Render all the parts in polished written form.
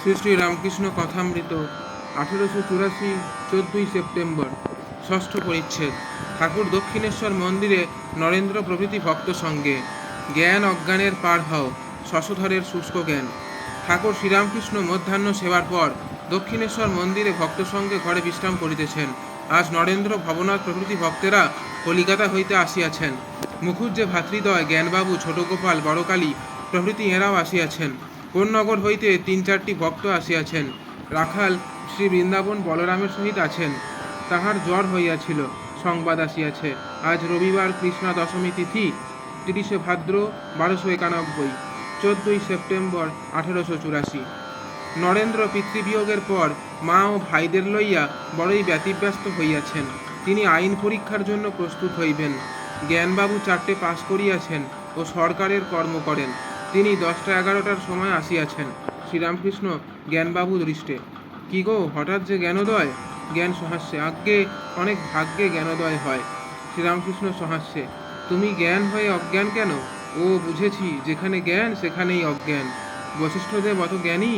Shri Shri Ramakrishna Kathamrita 1884 14ই September. ষষ্ঠ পরিচ্ছেদ। ঠাকুর দক্ষিণেশ্বর মন্দিরে নরেন্দ্র প্রভৃতি ভক্ত সঙ্গে। জ্ঞান অজ্ঞানের পার হও, শশধরের শুষ্ক জ্ঞান। ঠাকুর শ্রীরামকৃষ্ণ মধ্যাহ্ন সেবার পর দক্ষিণেশ্বর মন্দিরে ভক্ত সঙ্গে ঘরে বিশ্রাম করিতেছেন। আজ নরেন্দ্র ভবনাথ প্রভৃতি ভক্তেরা কলিকাতা হইতে আসিয়াছেন। মুখুজ্জে ভাতৃদ্বয়, জ্ঞানবাবু, ছোটগোপাল, বড়কালী প্রভৃতি এঁরাও আসিয়াছেন। কোন্নগর হইতে 3-4টি ভক্ত আসিয়াছেন। রাখাল শ্রী বৃন্দাবন বলরামের সহিত আছেন। তাহার জ্বর হইয়াছিল, সংবাদ আসিয়াছে। আজ রবিবার, কৃষ্ণা দশমী তিথি, 30শে ভাদ্র 1291, 14ই সেপ্টেম্বর 1884। নরেন্দ্র পিতৃবিয়োগের পর মা ও ভাইদের লইয়া বড়ই ব্যতিব্যস্ত হইয়াছেন। তিনি আইন পরীক্ষার জন্য প্রস্তুত হইবেন। জ্ঞানবাবু 4টে পাস করিয়াছেন ও সরকারের কর্ম করেন। তিনি 10টা-11টার সময় আসিয়াছেন। শ্রীরামকৃষ্ণ জ্ঞানবাবু দৃষ্টে। কি গো, হঠাৎ যে জ্ঞানোদয়? জ্ঞান সহাস্যে। আজ্ঞে, অনেক ভাগ্যে জ্ঞানোদয় হয়। শ্রীরামকৃষ্ণ সহাস্যে। তুমি জ্ঞান হয়ে অজ্ঞান কেন? ও বুঝেছি, যেখানে জ্ঞান সেখানেই অজ্ঞান। বশিষ্ঠদেব অত জ্ঞানী,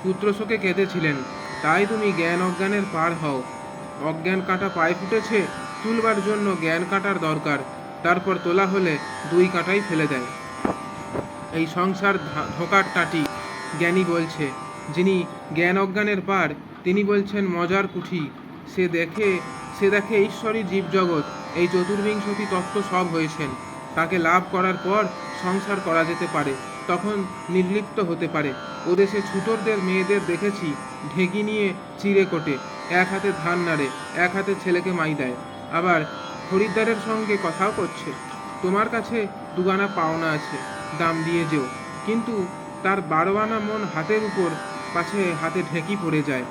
পুত্রশোকে কেঁদেছিলেন। তাই তুমি জ্ঞান অজ্ঞানের পার হও। অজ্ঞান কাঁটা পায়ে ফুটেছে, তুলবার জন্য জ্ঞান কাঁটার দরকার। তারপর তোলা হলে 2 কাঁটাই ফেলে দেয়। এই সংসার ধোঁকার টাটি। জ্ঞানী বলছে, যিনি জ্ঞান অজ্ঞানের পার, তিনি বলছেন মজার কুঠি। সে দেখে ঈশ্বরই জীবজগৎ, এই চতুর্বিংশতি তত্ত্ব সব হয়েছেন। তাকে লাভ করার পর সংসার করা যেতে পারে, তখন নির্লিপ্ত হতে পারে। ওদেশে ছুটোরদের মেয়েদের দেখেছি, ঢেঁকি নিয়ে চিড়ে কোটে, এক হাতে ধান নাড়ে, এক হাতে ছেলেকে মাই দেয়। আবার খরিদ্দারের সঙ্গে কথাও করছে। তোমার কাছে 2 আনা পাওনা আছে, দাম দিয়ে যেও। কিন্তু তার 12 আনা মন হাতের উপর, পাছে হাতে ঢেঁকি পড়ে যায়।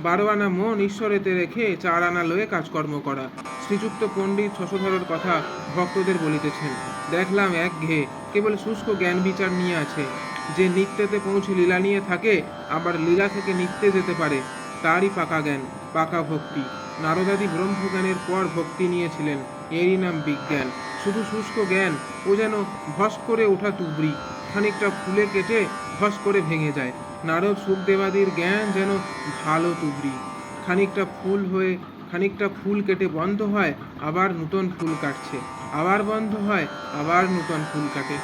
12 আনা মন ঈশ্বরেতে রেখে 4 আনা লয়ে কাজকর্ম করা। শ্রীযুক্ত পণ্ডিত শশধরের কথা ভক্তদের বলিতেছেন। দেখলাম একঘেয়ে, কেবল শুষ্ক জ্ঞান বিচার নিয়ে আছে। যে নিত্যতে পৌঁছে লীলা নিয়ে থাকে, আবার লীলা থেকে নিত্যে যেতে পারে, তারই পাকা জ্ঞান, পাকা ভক্তি। নারদাদি ব্রহ্মজ্ঞানের পর ভক্তি নিয়েছিলেন, এরই নাম বিজ্ঞান। শুধু শুষ্ক জ্ঞান, ও যেন ভস করে ওঠা তুবড়ি, খানিকটা ফুলে কেটে ভস করে ভেঙে যায়। নারদ সুখদেবাদির জ্ঞান যেন ভালো তুবড়ি, খানিকটা ফুল কেটে বন্ধ হয়, আবার নূতন ফুল কাটছে, আবার বন্ধ হয়, আবার নূতন ফুল কাটে।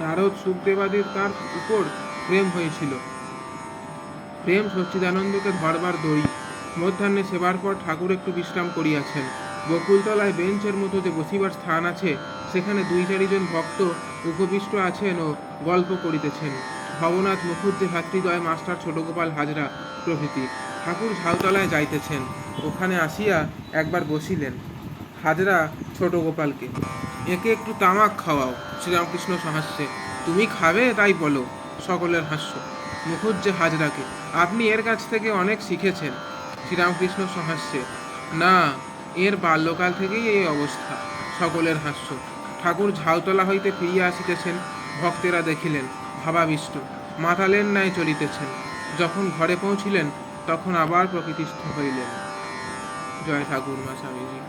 নারদ সুখদেবাদির তার উপর প্রেম হয়েছিল। প্রেম সচ্চিদানন্দকে ধরবার দড়ি। মধ্যাহ্নে সেবার পর ঠাকুর একটু বিশ্রাম করিয়াছেন। বকুলতলায় বেঞ্চের মতো যে বসিবার স্থান আছে, সেখানে 2-4 জন ভক্ত উপবিষ্ট আছেন ও গল্প করিতেছেন। ভবনাথ, মুখুজ্জে ভাতৃদ্বয়, মাস্টার ছোটগোপাল, হাজরা প্রভৃতি। ঠাকুর ঝাউতলায় যাইতেছেন। ওখানে আসিয়া একবার বসিলেন। হাজরা ছোটগোপালকে, একে একটু তামাক খাওয়াও। শ্রীরামকৃষ্ণ সহাস্যে। তুমি খাবে তাই বলো। সকলের হাস্য। মুখুজ্জে হাজরাকে, আপনি এর কাছ থেকে অনেক শিখেছেন। শ্রীরামকৃষ্ণ সহাস্যে। না, এর বাল্যকাল থেকেই এই অবস্থা। সকলের হাস্য। ঠাকুর ঝাউতলা হইতে ফিরিয়া আসিতেছেন। ভক্তেরা দেখিলেন, ভাবাবিষ্ট, মাতালের ন্যায় চলিতেছেন। যখন ঘরে পৌঁছিলেন, তখন আবার প্রকৃতিস্থ হইলেন। জয় ঠাকুর মা স্বামীজি।